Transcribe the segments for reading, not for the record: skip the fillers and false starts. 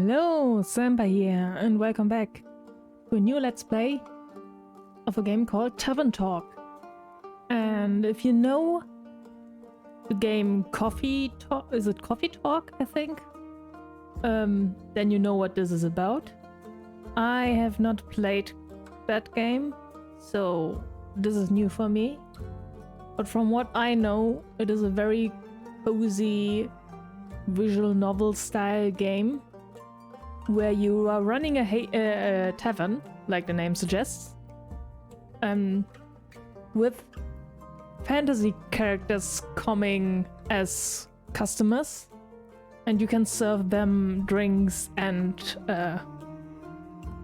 Hello, Samba here, and welcome back to a new Let's Play of a game called Tavern Talk. And if you know the game Coffee Talk, is it Coffee Talk, I think? Then you know what this is about. I have not played that game, so this is new for me. But from what I know, it is a very cozy visual novel style game where you are running a tavern, like the name suggests, with fantasy characters coming as customers, and you can serve them drinks, and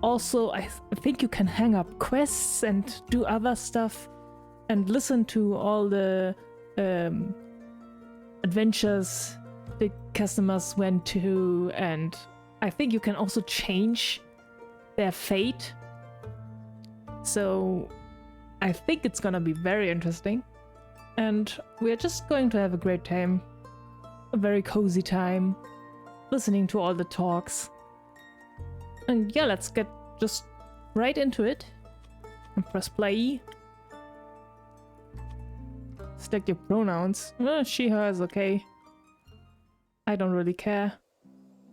also I think you can hang up quests and do other stuff and listen to all the adventures the customers went to, and I think you can also change their fate. So I think it's gonna be very interesting, and we're just going to have a great time, a very cozy time, listening to all the talks. And yeah, let's get just right into it and press play. Select your pronouns. She, her is okay. I don't really care.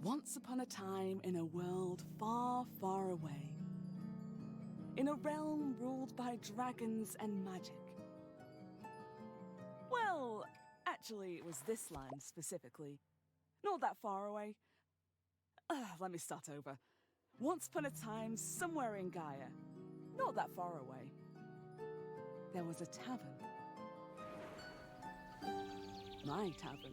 Once upon a time, in a world far, far away, in a realm ruled by dragons and magic. Well, actually, it was this land specifically. Not that far away. Let me start over. Once upon a time, somewhere in Gaia, not that far away, there was a tavern. My tavern.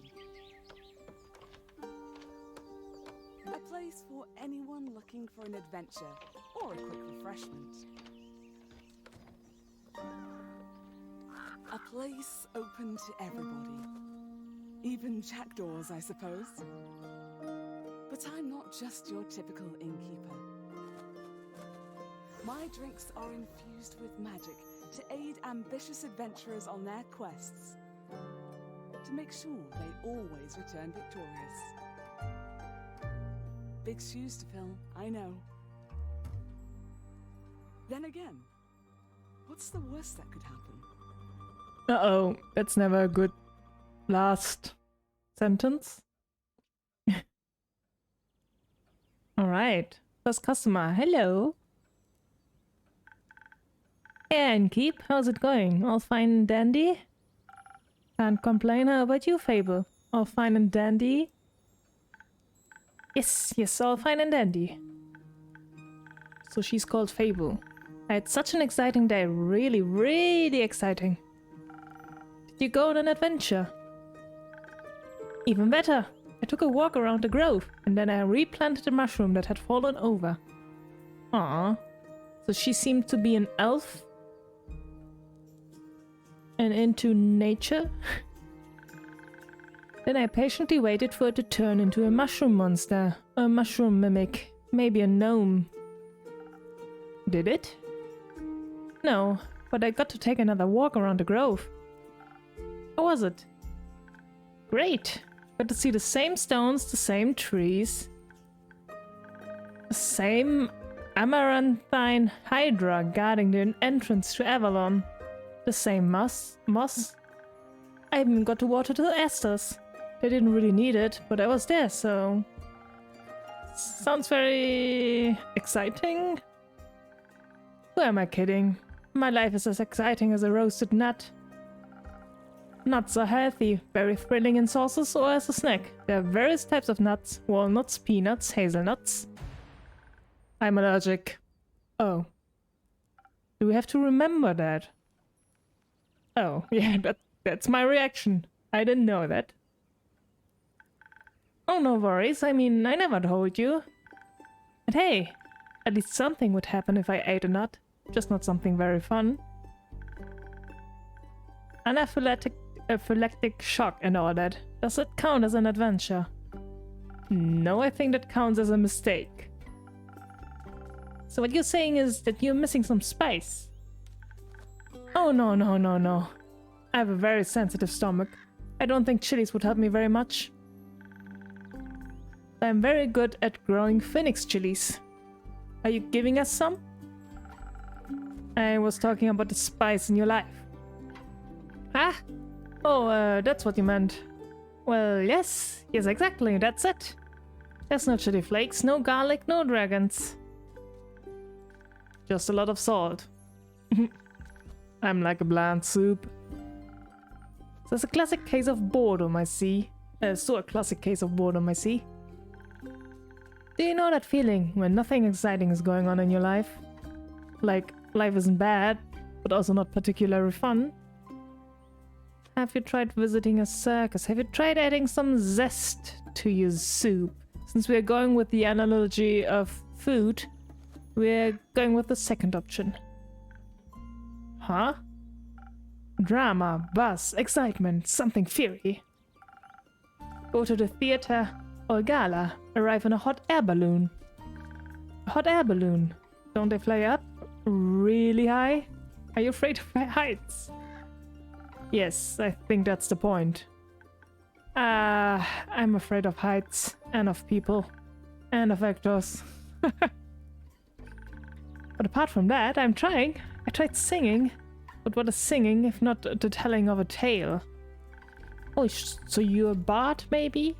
A place for anyone looking for an adventure or a quick refreshment. A place open to everybody. Even jackdaws, I suppose. But I'm not just your typical innkeeper. My drinks are infused with magic to aid ambitious adventurers on their quests. To make sure they always return victorious. Big shoes to fill, I know. Then again, what's the worst that could happen? Uh-oh, that's never a good last sentence. Alright, first customer, hello. Hey, Innkeep, how's it going? All fine and dandy? Can't complain. How about you, Fable? All fine and dandy? Yes, all fine and dandy. So she's called Fable. I had such an exciting day. Really, really exciting. Did you go on an adventure? Even better. I took a walk around the grove, and then I replanted a mushroom that had fallen over. Aww. So she seemed to be an elf? And into nature? Then I patiently waited for it to turn into a mushroom monster, a mushroom mimic, maybe a gnome. Did it? No, but I got to take another walk around the grove. How was it? Great! Got to see the same stones, the same trees, the same amaranthine hydra guarding the entrance to Avalon, the same moss. I even got to water the asters. They didn't really need it, but I was there, so... Sounds very exciting? Who am I kidding? My life is as exciting as a roasted nut. Nuts are healthy, very thrilling in sauces or as a snack. There are various types of nuts: walnuts, peanuts, hazelnuts. I'm allergic. Oh. Do we have to remember that? Oh, yeah, that's my reaction. I didn't know that. Oh, no worries. I mean, I never told you. And hey, at least something would happen if I ate a nut. Just not something very fun. Anaphylactic shock and all that. Does it count as an adventure? No, I think that counts as a mistake. So what you're saying is that you're missing some spice? Oh, no. I have a very sensitive stomach. I don't think chilies would help me very much. I'm very good at growing phoenix chilies. Are you giving us some? I was talking about the spice in your life. Ah? Oh, that's what you meant. Well, yes. Yes, exactly. That's it. There's no chili flakes, no garlic, no dragons. Just a lot of salt. I'm like a bland soup. So it's a classic case of boredom, I see. A classic case of boredom, I see. Do you know that feeling when nothing exciting is going on in your life? Like, life isn't bad, but also not particularly fun? Have you tried visiting a circus? Have you tried adding some zest to your soup? Since we're going with the analogy of food, we're going with the second option. Huh? Drama, buzz, excitement, something fiery. Go to the theater or gala, arrive in a hot air balloon. A hot air balloon. Don't they fly up really high? Are you afraid of heights? Yes, I think that's the point. I'm afraid of heights, and of people, and of actors. But apart from that, I'm trying. I tried singing. But what is singing if not the telling of a tale? Oh, so you're a bard, maybe?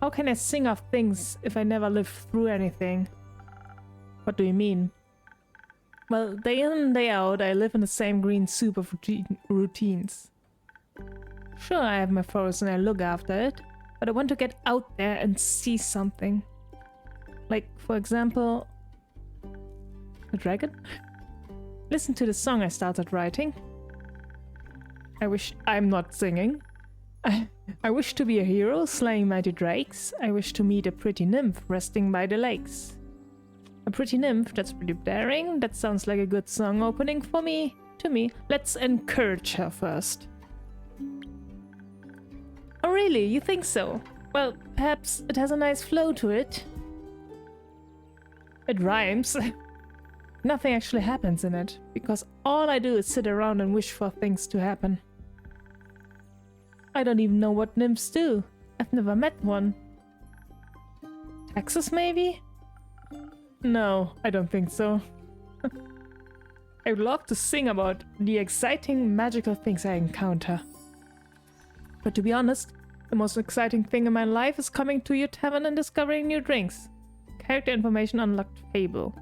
How can I sing of things if I never lived through anything? What do you mean? Well, day in and day out, I live in the same green soup of routines. Sure, I have my forest and I look after it, but I want to get out there and see something. Like, for example... a dragon? Listen to the song I started writing. I wish I'm not singing. I wish to be a hero, slaying mighty drakes. I wish to meet a pretty nymph resting by the lakes. A pretty nymph, that's pretty daring. That sounds like a good song opening for me. To me, let's encourage her first. Oh really, you think so? Well, perhaps it has a nice flow to it. It rhymes. Nothing actually happens in it, because all I do is sit around and wish for things to happen. I don't even know what nymphs do. I've never met one. Taxes, maybe? No, I don't think so. I would love to sing about the exciting, magical things I encounter. But to be honest, the most exciting thing in my life is coming to your tavern and discovering new drinks. Character information unlocked fable.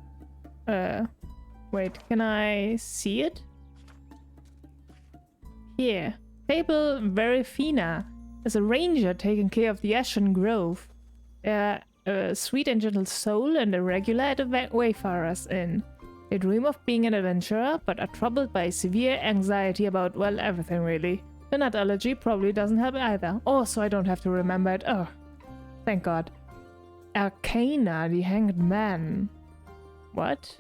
Wait, can I see it? Here. Fable Verifina is a ranger taking care of the Ashen Grove. A sweet and gentle soul and a regular at a Wayfarer's Inn. They dream of being an adventurer, but are troubled by severe anxiety about, well, everything really. The nut allergy probably doesn't help either. Oh, so I don't have to remember it. Oh, thank God. Arcana, the Hanged Man. What?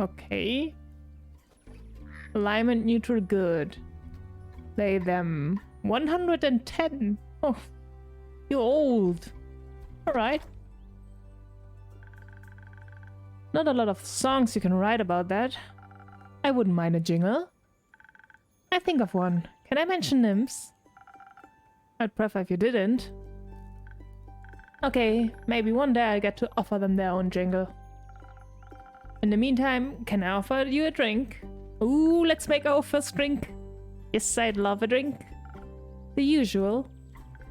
Okay. Alignment neutral good. Lay them 110. Oh, you're old. Alright. Not a lot of songs you can write about that. I wouldn't mind a jingle. I think of one. Can I mention nymphs? I'd prefer if you didn't. Okay, maybe one day I'll get to offer them their own jingle. In the meantime, can I offer you a drink? Ooh, let's make our first drink. Yes, I'd love a drink. The usual.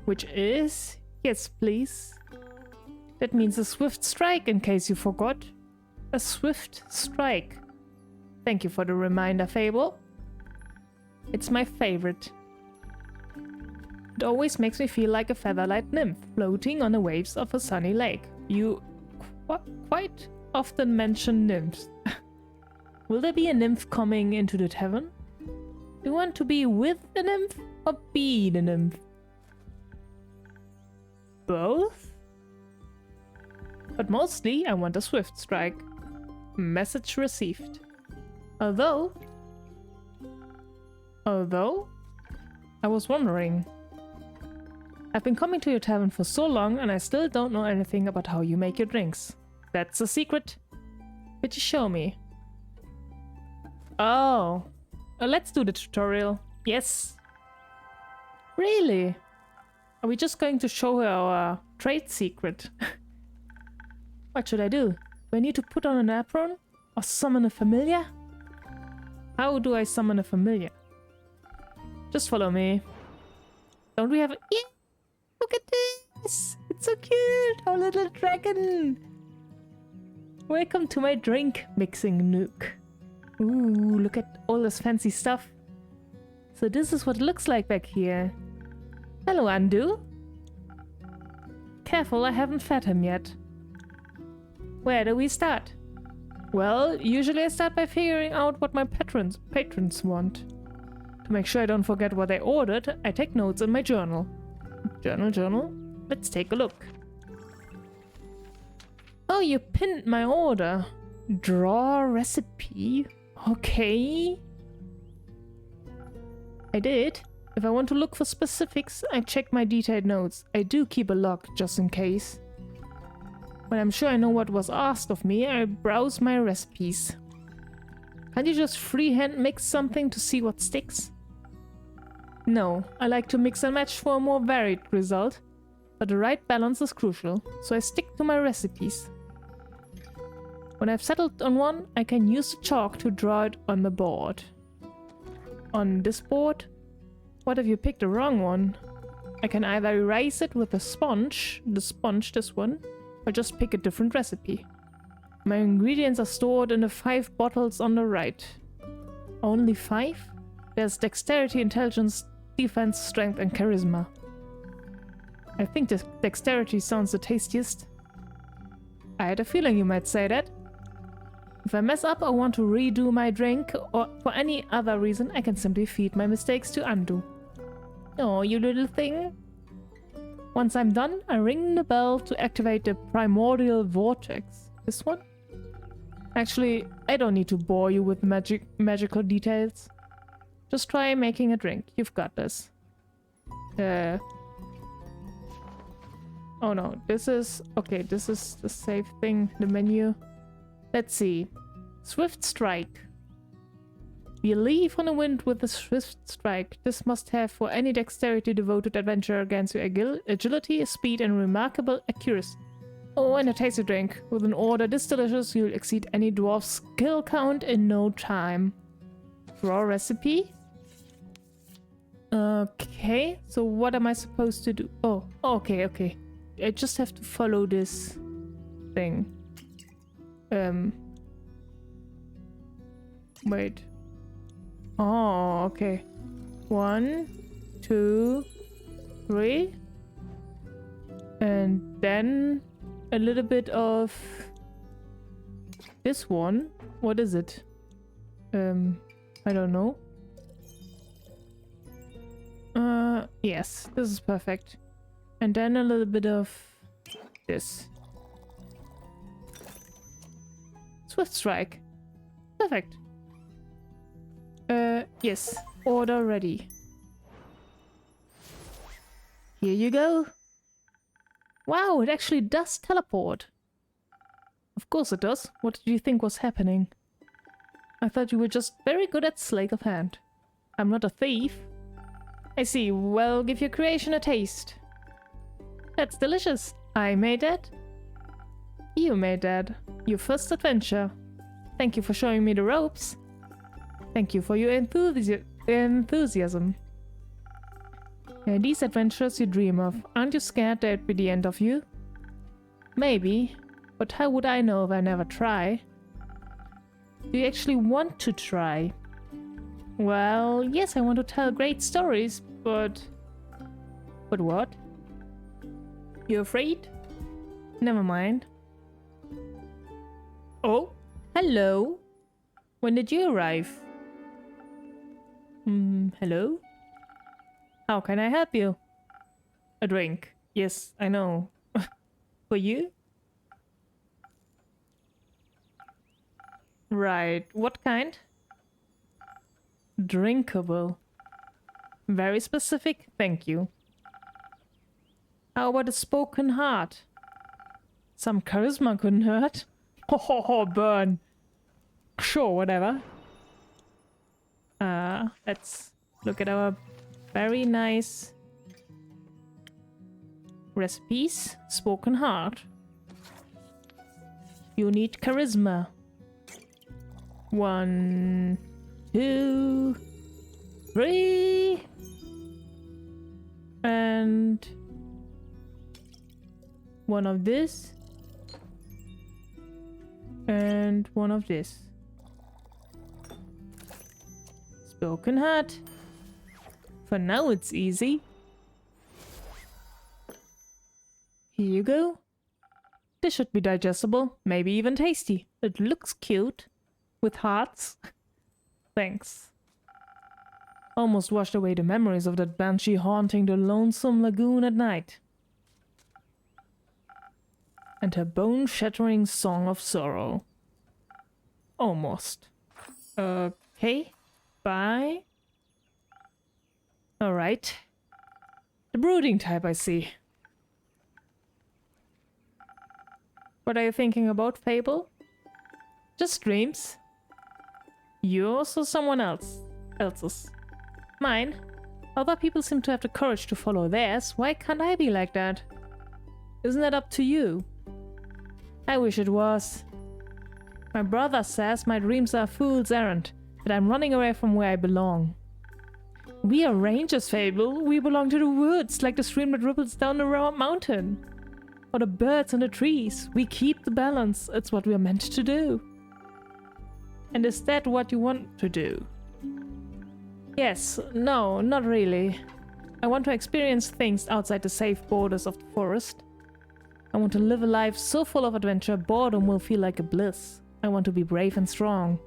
Which is... yes, please. That means a swift strike, in case you forgot. A swift strike. Thank you for the reminder, Fable. It's my favorite. It always makes me feel like a featherlight nymph floating on the waves of a sunny lake. You quite often mention nymphs. Will there be a nymph coming into the tavern? Do you want to be with the nymph or be the nymph? Both? But mostly I want a swift strike. Message received. Although, I was wondering. I've been coming to your tavern for so long and I still don't know anything about how you make your drinks. That's a secret. Could you show me? Oh. Let's do the tutorial. Yes. Really? Are we just going to show her our trade secret? What should I do? Do I need to put on an apron? Or summon a familiar? How do I summon a familiar? Just follow me. Don't we have a... Yeah! Look at this! It's so cute! Our little dragon! Welcome to my drink mixing nook. Ooh, look at all this fancy stuff. So this is what it looks like back here. Hello, Andu. Careful, I haven't fed him yet. Where do we start? Well, usually I start by figuring out what my patrons want. To make sure I don't forget what I ordered, I take notes in my journal. Journal? Let's take a look. Oh, you pinned my order. Draw recipe? Okay. I did. If I want to look for specifics, I check my detailed notes. I do keep a log, just in case. When I'm sure I know what was asked of me, I browse my recipes. Can't you just freehand mix something to see what sticks? No, I like to mix and match for a more varied result, but the right balance is crucial, so I stick to my recipes. When I've settled on one, I can use the chalk to draw it on the board. On this board? What if you picked the wrong one? I can either erase it with a sponge, this one, or just pick a different recipe. My ingredients are stored in the 5 bottles on the right. Only 5? There's dexterity, intelligence, defense, strength, and charisma. I think the dexterity sounds the tastiest. I had a feeling you might say that. If I mess up or want to redo my drink, or for any other reason, I can simply feed my mistakes to Undo. Oh, you little thing. Once I'm done, I ring the bell to activate the primordial vortex. This one? Actually, I don't need to bore you with magical details. Just try making a drink. You've got this. Oh no, this is... Okay, this is the safe thing, the menu. Let's see. Swift Strike. We leave on the wind with a swift strike. This must have for any dexterity devoted adventurer against your agility, speed, and remarkable accuracy. Oh, and a tasty drink. With an order this delicious, you'll exceed any dwarf's skill count in no time. Draw recipe? Okay, so what am I supposed to do? Oh, okay. I just have to follow this thing. Wait. Oh, okay. 1, 2, 3. And then a little bit of this one. What is it? I don't know. Yes, this is perfect. And then a little bit of this. Swift Strike. Perfect. Yes. Order ready. Here you go. Wow, it actually does teleport. Of course it does. What did you think was happening? I thought you were just very good at sleight of hand. I'm not a thief. I see. Well, give your creation a taste. That's delicious. I made that. You made that. Your first adventure. Thank you for showing me the ropes. Thank you for your enthusiasm. These adventures you dream of, aren't you scared they'd be the end of you? Maybe, but how would I know if I never try? Do you actually want to try? Well, yes, I want to tell great stories, but... But what? You afraid? Never mind. Oh, hello. When did you arrive? Hello? How can I help you? A drink. Yes, I know. For you? Right. What kind? Drinkable. Very specific, thank you. How about a spoken heart? Some charisma couldn't hurt. Ho ho ho, burn. Sure, whatever. Let's look at our very nice Recipes, spoken heart. You need charisma. 1, 2, 3. And 1 of this. And 1 of this. Spoken heart. For now it's easy. Here you go. This should be digestible, maybe even tasty. It looks cute. With hearts. Thanks. Almost washed away the memories of that banshee haunting the lonesome lagoon at night. And her bone-shattering song of sorrow. Almost. Okay. Bye. Alright. The brooding type, I see. What are you thinking about, Fable? Just dreams. Yours or someone else's? Mine? Other people seem to have the courage to follow theirs. Why can't I be like that? Isn't that up to you? I wish it was. My brother says my dreams are a fool's errand, that I'm running away from where I belong. We are rangers, Fable. We belong to the woods, like the stream that ripples down the mountain. Or the birds and the trees. We keep the balance. It's what we are meant to do. And is that what you want to do? Yes, no, not really. I want to experience things outside the safe borders of the forest. I want to live a life so full of adventure, boredom will feel like a bliss. I want to be brave and strong.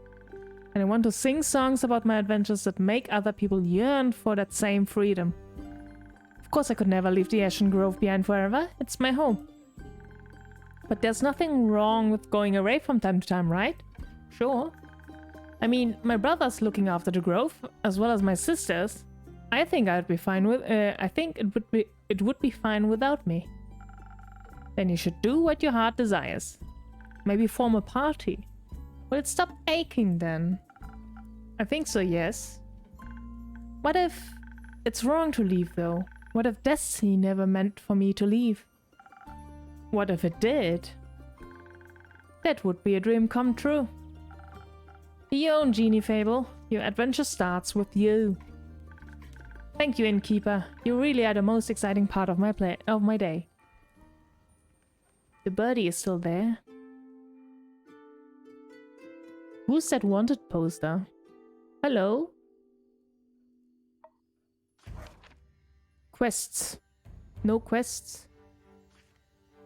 And I want to sing songs about my adventures that make other people yearn for that same freedom. Of course I could never leave the Ashen Grove behind forever. It's my home. But there's nothing wrong with going away from time to time, right? Sure. I mean, my brother's looking after the grove, as well as my sisters. I think I'd be fine with. I think it would be fine without me. Then you should do what your heart desires. Maybe form a party. Will it stop aching then? I think so, yes. What if it's wrong to leave though? What if destiny never meant for me to leave? What if it did? That would be a dream come true. Be your own genie, Fable. Your adventure starts with you. Thank you, Innkeeper. You really are the most exciting part of my day. The birdie is still there. Who's that wanted poster? Hello? Quests. No quests.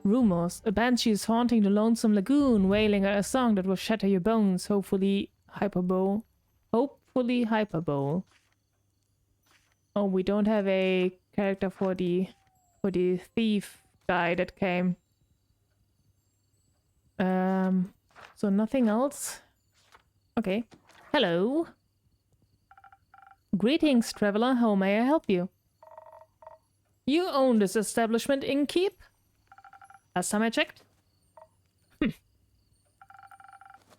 Rumors. A banshee is haunting the lonesome lagoon, wailing a song that will shatter your bones. Hopefully hyperbole. Oh, we don't have a character for the thief guy that came. So nothing else? Okay. Hello. Greetings, traveler. How may I help you? You own this establishment, Innkeep? Last time I checked.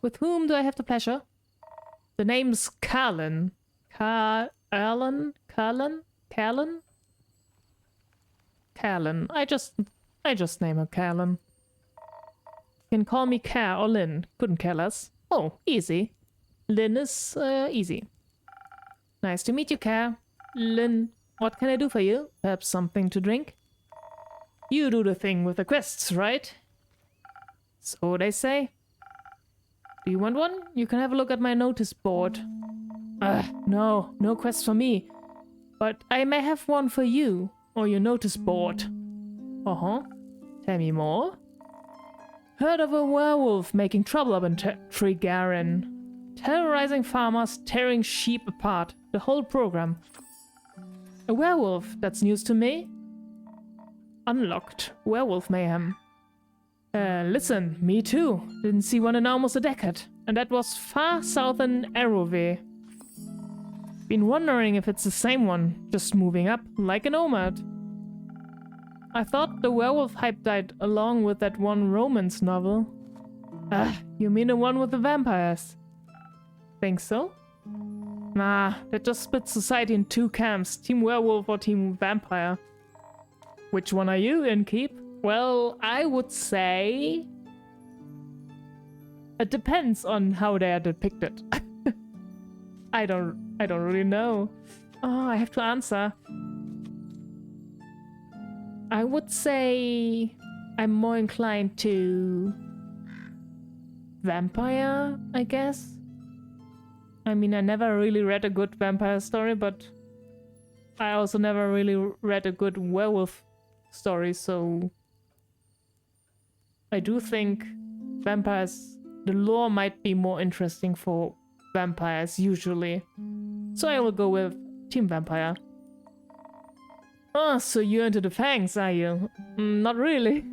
With whom do I have the pleasure? The name's Callan. Callan? I just name her Callan. You can call me Car or Lynn. Couldn't care less. Oh, easy. Lynn is easy. Nice to meet you, Car. Lynn, what can I do for you? Perhaps something to drink? You do the thing with the quests, right? So they say. Do you want one? You can have a look at my notice board. No quest for me. But I may have one for you, or your notice board. Uh-huh. Tell me more. Heard of a werewolf making trouble up in Tregarin. Terrorizing farmers, tearing sheep apart. The whole program. A werewolf, that's news to me. Unlocked. Werewolf mayhem. Listen, me too. Didn't see one in almost a decade. And that was far south in Arroway. Been wondering if it's the same one, just moving up, like a nomad. I thought the werewolf hype died along with that one romance novel. You mean the one with the vampires? Think so? Nah, that just splits society in two camps, Team Werewolf or Team Vampire. Which one are you, Innkeep? Well, I would say... It depends on how they are depicted. I don't really know. Oh, I have to answer. I would say I'm more inclined to vampire, I guess. I mean, I never really read a good vampire story, but I also never really read a good werewolf story, so I do think vampires, the lore might be more interesting for vampires usually. So I will go with Team Vampire. Oh, so you're into the fangs, are you? Not really.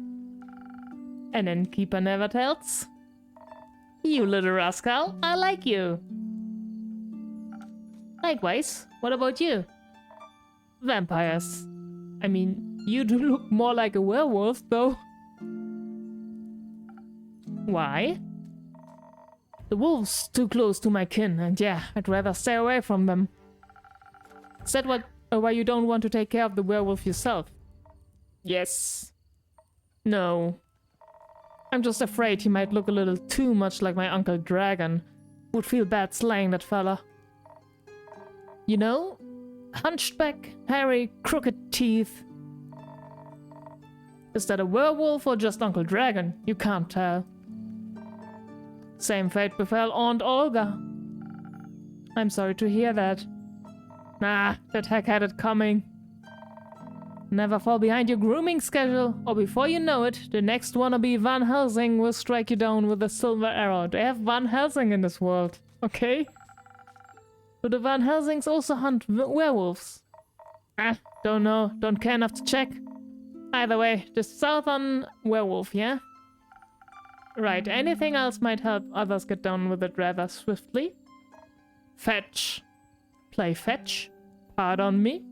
An innkeeper never tells. You little rascal, I like you. Likewise, what about you? Vampires. I mean, you do look more like a werewolf, though. Why? The wolves too close to my kin, and yeah, I'd rather stay away from them. Is that why you don't want to take care of the werewolf yourself? Yes. No. I'm just afraid he might look a little too much like my Uncle Dragon. Would feel bad slaying that fella. You know? Hunchback, hairy, crooked teeth. Is that a werewolf or just Uncle Dragon? You can't tell. Same fate befell Aunt Olga. I'm sorry to hear that. Nah, that hack had it coming. Never fall behind your grooming schedule, or before you know it, the next wannabe Van Helsing will strike you down with a silver arrow. They have Van Helsing in this world, okay? Do the Van Helsings also hunt werewolves? Don't know, don't care enough to check. Either way, the southern werewolf, yeah? Right, anything else might help others get down with it rather swiftly. Fetch. Play fetch. Pardon me.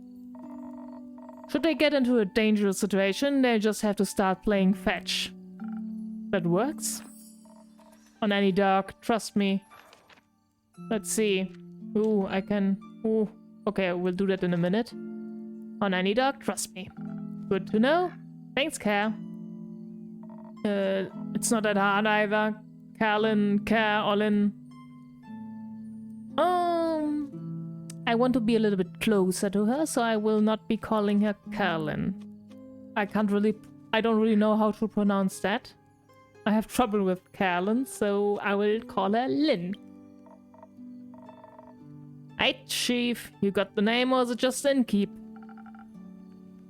Should they get into a dangerous situation, they just have to start playing fetch. That works. On any dog, trust me. Let's see. Ooh, I can... Ooh, okay, we'll do that in a minute. On any dog, trust me. Good to know. Thanks, Care. It's not that hard either. Carlin, Care, Olin. I want to be a little bit closer to her, so I will not be calling her Carlin. I don't really know how to pronounce that. I have trouble with Carlin, so I will call her Lynn. Hey, Chief, you got the name or is it just Innkeep?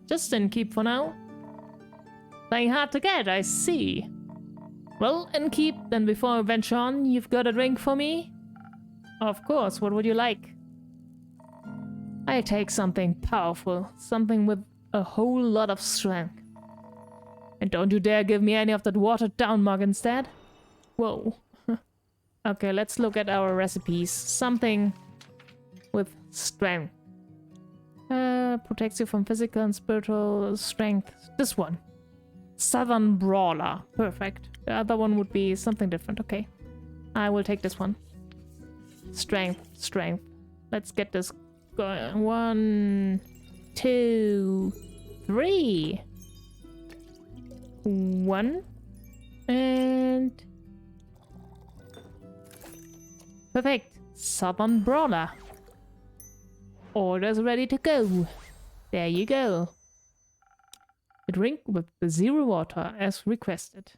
Just Innkeep for now. Playing hard to get, I see. Well, Innkeep, then before I venture on, you've got a drink for me? Of course, what would you like? I take something powerful, something with a whole lot of strength. And don't you dare give me any of that watered down mug instead. Whoa. Okay, let's look at our recipes. Something with strength. Protects you from physical and spiritual strength. This one. Southern Brawler. Perfect. The other one would be something different. Okay. I will take this one. Strength, strength. Let's get this going. 1, 2, 3. 1. And... perfect. Southern Brawler. Orders ready to go. There you go. A drink with the 0 water as requested.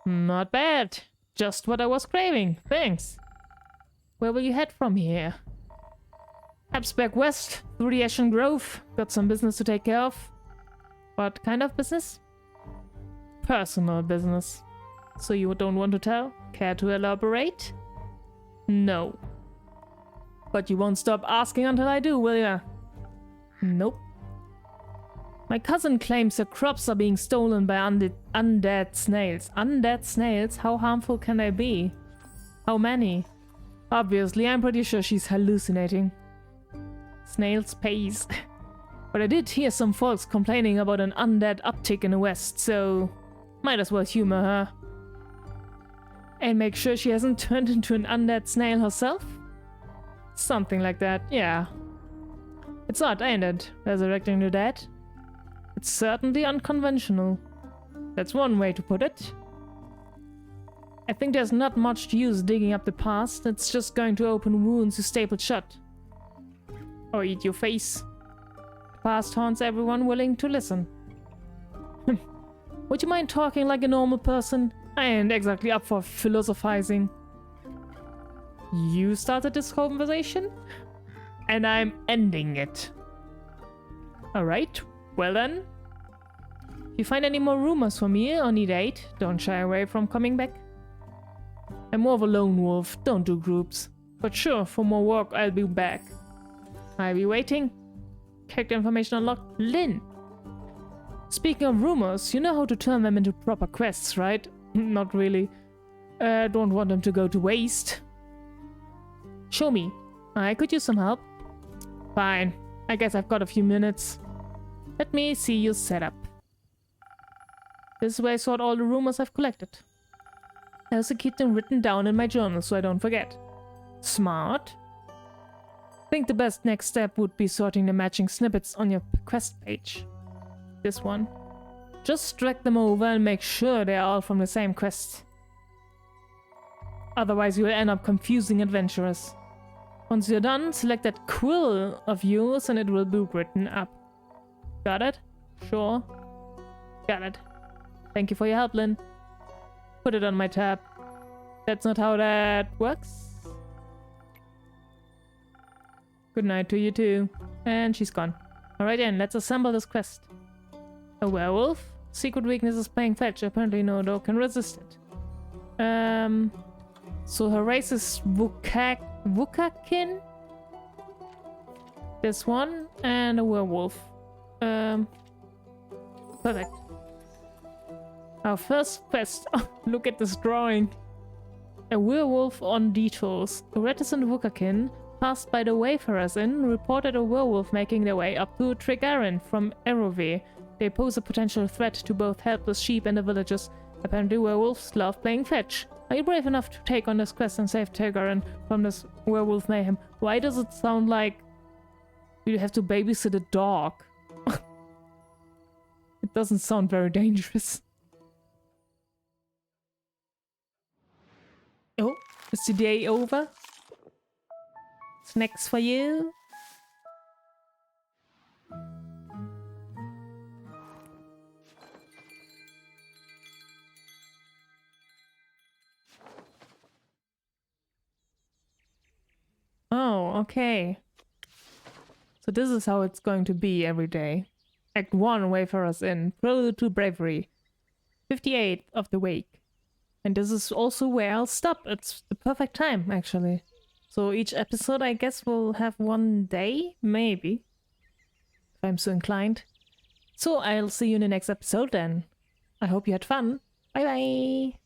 Not bad. Just what I was craving. Thanks. Where will you head from here? Perhaps back west, through the Ashen Grove. Got some business to take care of. What kind of business? Personal business. So you don't want to tell? Care to elaborate? No. But you won't stop asking until I do, will ya? Nope. My cousin claims her crops are being stolen by undead snails. Undead snails? How harmful can they be? How many? Obviously, I'm pretty sure she's hallucinating. Snails pays. But I did hear some folks complaining about an undead uptick in the west, so might as well humor her. And make sure she hasn't turned into an undead snail herself? Something like that, yeah. It's odd, ain't it? Resurrecting the dead? It's certainly unconventional. That's one way to put it. I think there's not much use digging up the past. It's just going to open wounds you stapled shut. Or eat your face. The past haunts everyone willing to listen. Would you mind talking like a normal person? I ain't exactly up for philosophizing. You started this conversation? And I'm ending it. Alright, well then. If you find any more rumors for me or need aid, don't shy away from coming back. I'm more of a lone wolf, don't do groups. But sure, for more work I'll be back. I'll be waiting. Character information unlocked. Lynn. Speaking of rumors, you know how to turn them into proper quests, right? Not really. Don't want them to go to waste. Show me. I could use some help. Fine. I guess I've got a few minutes. Let me see you set up. This is where I sort all the rumors I've collected. I also keep them written down in my journal so I don't forget. Smart. I think the best next step would be sorting the matching snippets on your quest page. This one. Just drag them over and make sure they're all from the same quest. Otherwise you'll end up confusing adventurers. Once you're done, select that quill of yours and it will be written up. Got it? Sure. Got it. Thank you for your help, Lynn. Put it on my tab. That's not how that works. Good night to you too. And she's gone. Alright then, let's assemble this quest. A werewolf? Secret weakness is playing fetch. Apparently no dog can resist it. So her race is Wukakin? This one, and a werewolf. Perfect. Our first quest. Oh, look at this drawing. A werewolf on detours. A reticent Wukakin passed by the Wayfarers Inn reported a werewolf making their way up to Tregarin from Erove. They pose a potential threat to both helpless sheep and the villagers. Apparently werewolves love playing fetch. Are you brave enough to take on this quest and save Tregarin from this werewolf mayhem? Why does it sound like you have to babysit a dog? It doesn't sound very dangerous. Oh, is the day over? Snacks for you? Oh, okay. So this is how it's going to be every day. Act 1, Wayfarers Inn. Prelude to Bravery. 58th of the Wake. And this is also where I'll stop. It's the perfect time, actually. So each episode, I guess, will have one day? Maybe. If I'm so inclined. So I'll see you in the next episode then. I hope you had fun. Bye bye!